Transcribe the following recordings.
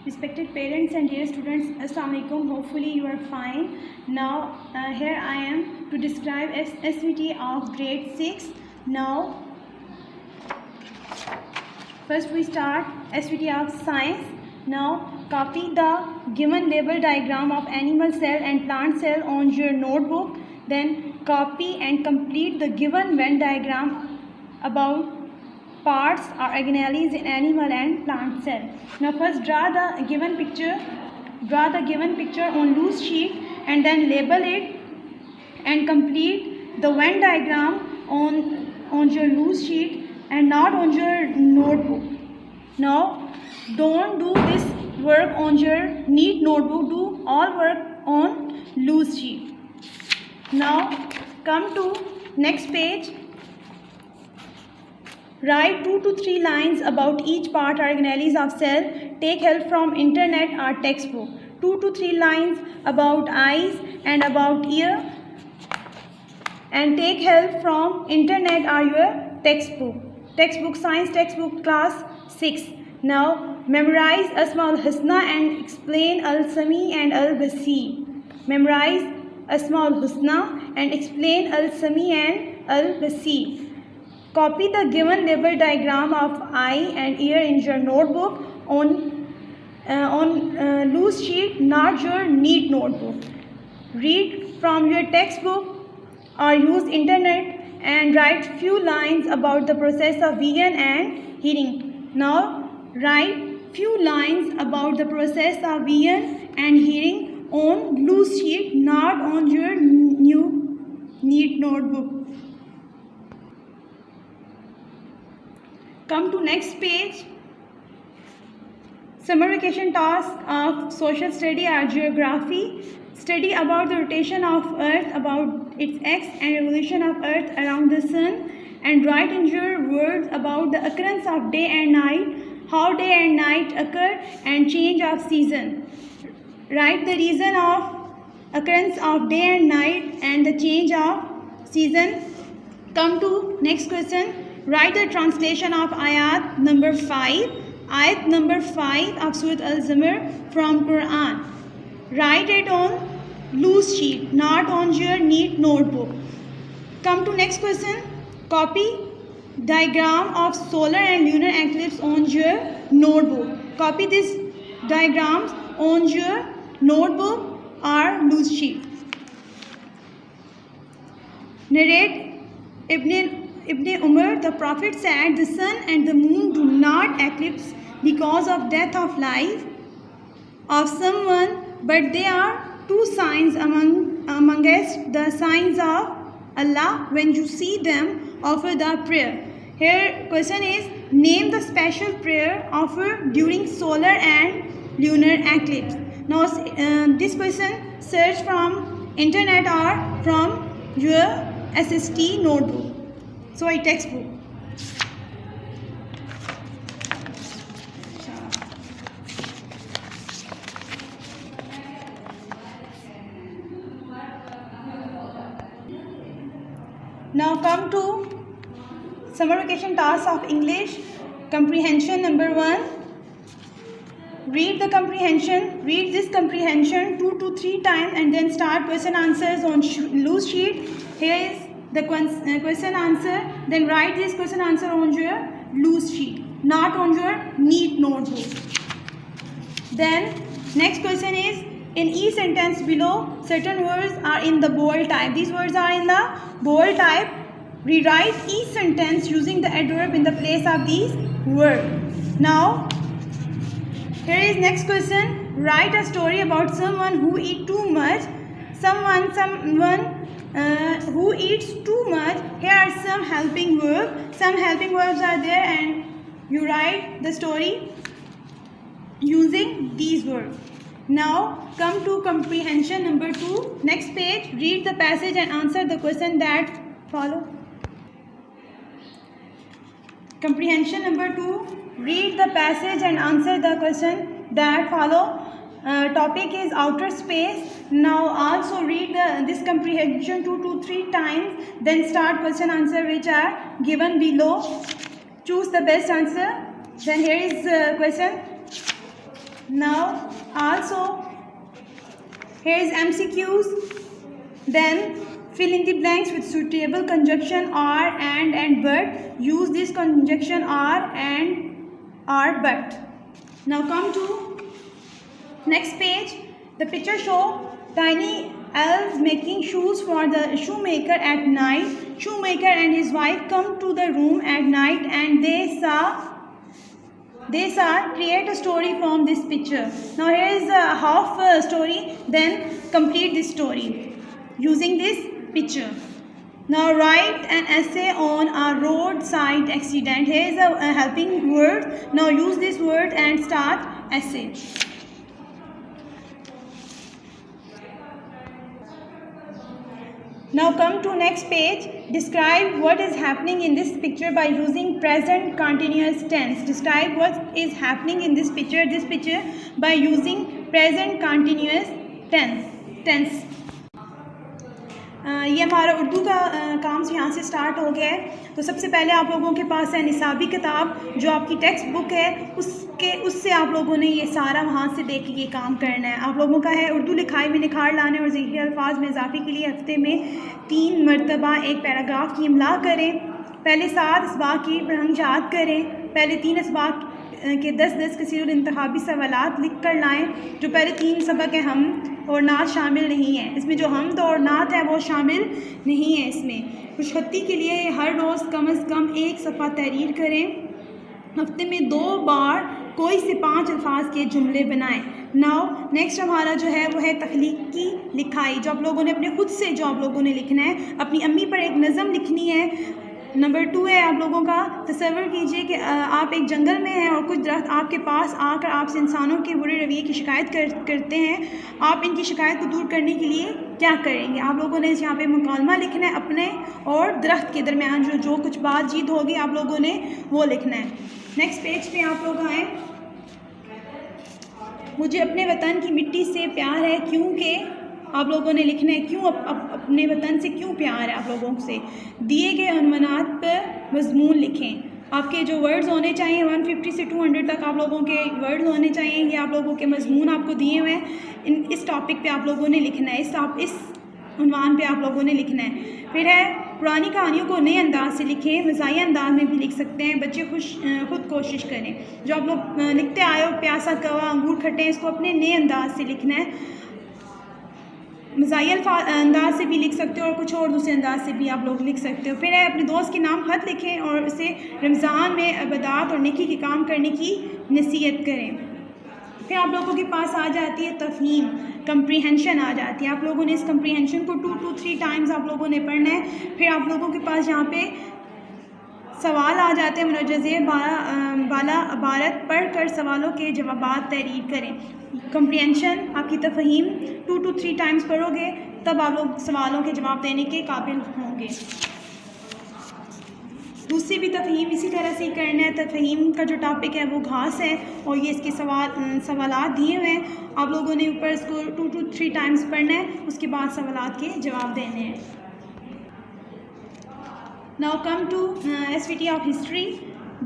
Respected parents and dear students, Assalamu alaikum. Hopefully you are fine. Now here I am to describe SVT of grade 6. Now first we start SVT of science. Now copy the given label diagram of animal cell and plant cell on your notebook. Then copy and complete the given Venn diagram about parts or organelles in animal and plant cell. Now first draw the given picture on loose sheet and then label it and complete the Venn diagram on your loose sheet and not on your notebook. Now don't do this work on your neat notebook, do all work on loose sheet. Now come to next page. Write 2 to 3 lines about each part or organelles of cell. Take help from internet or textbook. 2 to 3 lines about eyes and about ear, and take help from internet or your textbook, science textbook, class 6. Now memorize Asma al-Husna and explain al-Sami and al-Basir. Memorize Asma al-Husna and explain al-Sami and al-Basir. Copy the given label diagram of eye and ear in your notebook on loose sheet, not your neat notebook. Read from your textbook or use internet and write few lines about the process of vision and hearing. Now write few lines about the process of vision and hearing on loose sheet, not on your neat notebook. Come to next page. Summer vacation task of social study or geography. Study about the rotation of Earth, about its axis and revolution of Earth around the sun, and write in your words about the occurrence of day and night, how day and night occur, and change of season. Write the reason of occurrence of day and night and the change of season. Come to next question. Write the translation of ayat number 5. Ayat number 5 of Surah Al-Zumar from Quran. Write it on loose sheet, not on your neat notebook. Come to next question. Copy diagram of solar and lunar eclipse on your notebook. Copy these diagrams on your notebook or loose sheet. Narrate Ibn Umar, the Prophet said, the sun and the moon do not eclipse because of death of life of someone, but they are two signs amongst the signs of Allah. When you see them, offer the prayer. Here question is, name the special prayer offered during solar and lunar eclipse. Now this question search from internet or from your SST notebook. So I textbook. Now come to summer vacation task of English. Comprehension number 1. Read the comprehension. Read this comprehension 2 to 3 times and then start question answers on loose sheet. Here is the question answer. Then write this question answer on your loose sheet, not on your neat notebook. Then next question is, in each sentence below, certain words are in the bold type. These words are in the bold type. Rewrite each sentence using the adverb in the place of these words. Now here is next question. Write a story about someone who eats too much. Someone who eats too much. Here are some helping verbs. Some helping verbs are there and you write the story using these verbs. Now come to comprehension number 2. Next page. Read the passage and answer the question that follow. Comprehension number 2. Read the passage and answer the question that follow. Topic is outer space. Now also read this comprehension 2 to 3 times. Then start question answer which are given below. Choose the best answer. Then here is question. Now also here is MCQs. Then fill in the blanks with suitable conjunction are, and, but. Use this conjunction are, and, are, but. Now come to next page. The picture show tiny elves making shoes for the shoemaker at night. Shoemaker and his wife come to the room at night, and they saw create a story from this picture. Now here is a half story, then complete this story using this picture. Now write an essay on a roadside accident. Here is a helping word. Now use this word and start essay. Now come to next page. Describe what is happening in this picture by using present continuous tense. Describe what is happening in this picture by using present continuous tense. یہ ہمارا اردو کا کام یہاں سے start ہو گیا ہے. تو سب سے پہلے آپ لوگوں کے پاس ہے نصابی کتاب, جو آپ کی ٹیکسٹ بک ہے, اس سے آپ لوگوں نے یہ سارا وہاں سے دیکھ کے یہ کام کرنا ہے. آپ لوگوں کا ہے اردو لکھائی میں نکھار لانے اور ذہنی الفاظ میں اضافے کے لیے ہفتے میں 3 مرتبہ ایک پیراگراف کی املا کریں. پہلے 7 اسباق کی فرہنگ یاد کریں. پہلے 3 اسباق کے 10 کثیر الانتخابی سوالات لکھ کر لائیں. جو پہلے 3 سبق ہیں حمد اور نعت شامل نہیں ہے اس میں. جو حمد اور نعت ہے وہ شامل نہیں ہے اس میں. خوش خطی کے لیے ہر روز کم از کم 1 صفحہ تحریر کریں. ہفتے میں 2 بار کوئی سے 5 الفاظ کے جملے بنائیں. ناؤ نیکسٹ ہمارا جو ہے وہ ہے تخلیقی لکھائی, جو آپ لوگوں نے اپنے خود سے جو آپ لوگوں نے لکھنا ہے. اپنی امی پر ایک نظم لکھنی ہے. نمبر 2 ہے آپ لوگوں کا, تصور کیجئے کہ آپ ایک جنگل میں ہیں اور کچھ درخت آپ کے پاس آ کر آپ سے انسانوں کے برے رویے کی شکایت کرتے ہیں. آپ ان کی شکایت کو دور کرنے کے لیے کیا کریں گے؟ آپ لوگوں نے یہاں پہ مکالمہ لکھنا ہے اپنے اور درخت کے درمیان جو کچھ بات چیت ہوگی آپ لوگوں نے وہ لکھنا ہے. نیکسٹ پیج پہ آپ لوگ آئیں. مجھے اپنے وطن کی مٹی سے پیار ہے, کیونکہ آپ لوگوں نے لکھنا ہے کیوں اپنے وطن سے کیوں پیار ہے آپ لوگوں سے. دیے گئے عنوانات پر مضمون لکھیں. آپ کے جو ورڈز ہونے چاہیے 150 سے 200 تک آپ لوگوں کے ورڈز ہونے چاہیے. یہ آپ لوگوں کے مضمون آپ کو دیے ہوئے ہیں. اس ٹاپک پہ آپ لوگوں نے لکھنا ہے, اس عنوان پہ آپ لوگوں نے لکھنا ہے. پھر ہے پرانی کہانیوں کو نئے انداز سے لکھیں. مزاحیہ انداز میں بھی لکھ سکتے ہیں. بچے خود کوشش کریں. جو آپ لوگ لکھتے آئے ہو پیاسا کوا انگور کھٹے, اس کو اپنے نئے انداز سے لکھنا ہے. مزاحیہ انداز سے بھی لکھ سکتے ہو اور کچھ اور دوسرے انداز سے بھی آپ لوگ لکھ سکتے ہو. پھر ہے اپنے دوست کے نام خط لکھیں اور اسے رمضان میں عبادات اور نیکی کے کام کرنے کی نصیحت کریں. پھر آپ لوگوں کے پاس آ جاتی ہے تفہیم, کمپریہنشن آ جاتی ہے. آپ لوگوں نے اس کمپریہنشن کو 2 to 3 ٹائمز آپ لوگوں نے پڑھنا ہے. پھر آپ لوگوں کے پاس یہاں پہ سوال آ جاتے ہیں. منجزے بالا عبارت پڑھ کر سوالوں کے جوابات تحریر کریں. کمپریہنشن آپ کی تفہیم 2 to 3 ٹائمز پڑھو گے تب آپ لوگ سوالوں کے جواب دینے کے قابل ہوں گے. دوسری بھی تفہیم اسی طرح سے ہی کرنا ہے. تفہیم کا جو ٹاپک ہے وہ گھاس ہے اور یہ اس کے سوالات دیے ہوئے ہیں. آپ لوگوں نے اوپر اس کو 2 to 3 ٹائمز پڑھنا ہے, اس کے بعد سوالات کے جواب دینے ہیں. Now come to SVT of history.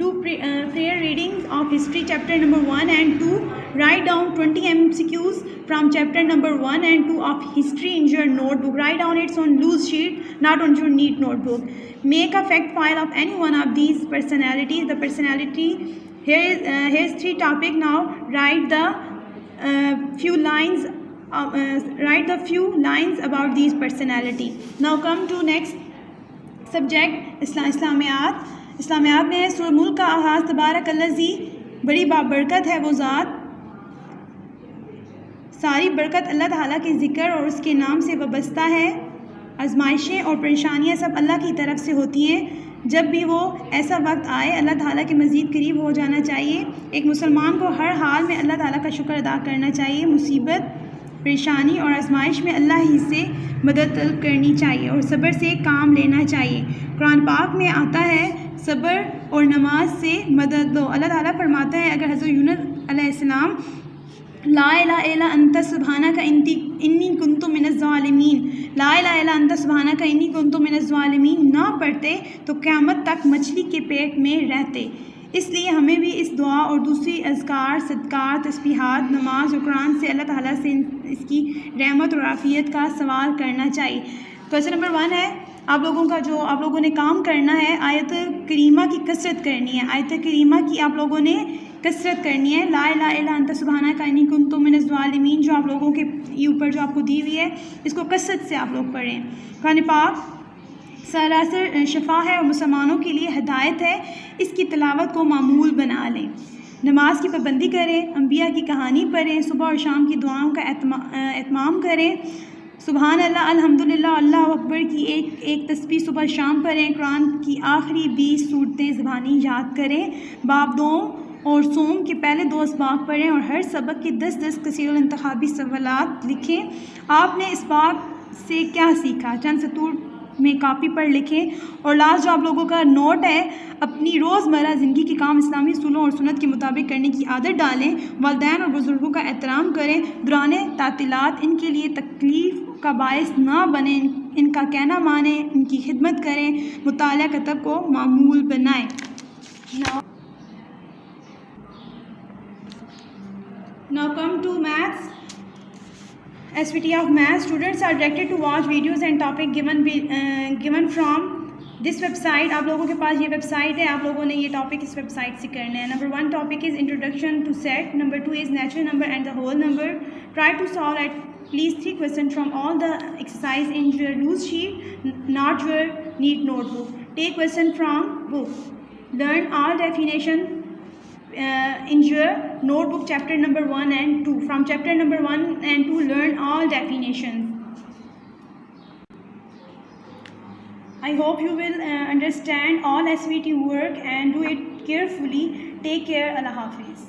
Do prayer readings of history chapter number 1 and 2. Write down 20 MCQs from chapter number 1 and 2 of history in your notebook. Write down it on loose sheet, not on your neat notebook. Make a fact file of any one of these personalities. The personality here's 3 topic. Now write the few lines. Write the few lines about these personality. Now come to next subject اسلامیات. اسلامیات میں سورہ ملک کا آغاز تبارک الذی, بڑی بابرکت ہے وہ ذات. ساری برکت اللہ تعالیٰ کے ذکر اور اس کے نام سے وابستہ ہے. آزمائشیں اور پریشانیاں سب اللہ کی طرف سے ہوتی ہیں. جب بھی وہ ایسا وقت آئے اللہ تعالیٰ کے مزید قریب ہو جانا چاہیے. ایک مسلمان کو ہر حال میں اللہ تعالیٰ کا شکر ادا کرنا چاہیے. مصیبت, پریشانی اور آزمائش میں اللہ ہی سے مدد طلب کرنی چاہیے اور صبر سے کام لینا چاہیے. قرآن پاک میں آتا ہے صبر اور نماز سے مدد لو. اللہ تعالیٰ فرماتا ہے اگر حضرت یونس علیہ السلام لا الہ الا انت سبحانک انی کنت من الظالمین, لا الہ الا انت سبحانک انی کنت من الظالمین نہ پڑھتے تو قیامت تک مچھلی کے پیٹ میں رہتے. اس لیے ہمیں بھی اس دعا اور دوسری اذکار، صدقات، تسبیحات، نماز اور قرآن سے اللہ تعالیٰ سے اس کی رحمت اور عافیت کا سوال کرنا چاہیے۔ کویسچن نمبر 1 ہے آپ لوگوں نے کام کرنا ہے، آیت کریمہ کی کثرت کرنی ہے۔ آیت کریمہ کی آپ لوگوں نے کثرت کرنی ہے، لا الہ الا انت سبحانک انی کنت من الظالمین، جو آپ لوگوں کے اوپر جو آپ کو دی ہوئی ہے، اس کو کثرت سے آپ لوگ پڑھیں۔ قرآن پاک سراسر شفا ہے اور مسلمانوں کے لیے ہدایت ہے، اس کی تلاوت کو معمول بنا لیں۔ نماز کی پابندی کریں، انبیاء کی کہانی پڑھیں، صبح اور شام کی دعاؤں کا اہتمام کریں، سبحان اللہ، الحمدللہ، اللہ اکبر کی ایک تسبیح صبح شام پڑھیں، قرآن کی آخری 20 صورتیں زبانی یاد کریں، باب دوم اور سوم کے پہلے 2 اسباق پڑھیں اور ہر سبق کے 10 کثیر الانتخابی سوالات لکھیں۔ آپ نے اس باب سے کیا سیکھا؟ چند سطور میں کاپی پر لکھیں۔ اور لاسٹ جو آپ لوگوں کا نوٹ ہے، اپنی روزمرہ زندگی کے کام اسلامی اصولوں اور سنت کے مطابق کرنے کی عادت ڈالیں، والدین اور بزرگوں کا احترام کریں، دوران تعطیلات ان کے لیے تکلیف کا باعث نہ بنیں، ان کا کہنا مانیں، ان کی خدمت کریں، مطالعہ کتب کو معمول بنائیں۔ Now come to maths. SVT of maths. Students are directed to watch videos and topic given from this website. آپ لوگوں کے پاس یہ ویب سائٹ ہے، آپ لوگوں نے یہ ٹاپک اس ویب سائٹ سے کرنا ہے۔ Number 1 topic is introduction to set. Number 2 is natural number and the whole number. Try to solve at least 3 questions from all the exercise in your loose sheet, not your neat notebook. Take question from book. Learn all definition in your notebook, chapter number 1 and 2. From chapter number 1 and 2, learn all definitions. I hope you will understand all SVT work and do it carefully. Take care. Allah Hafiz.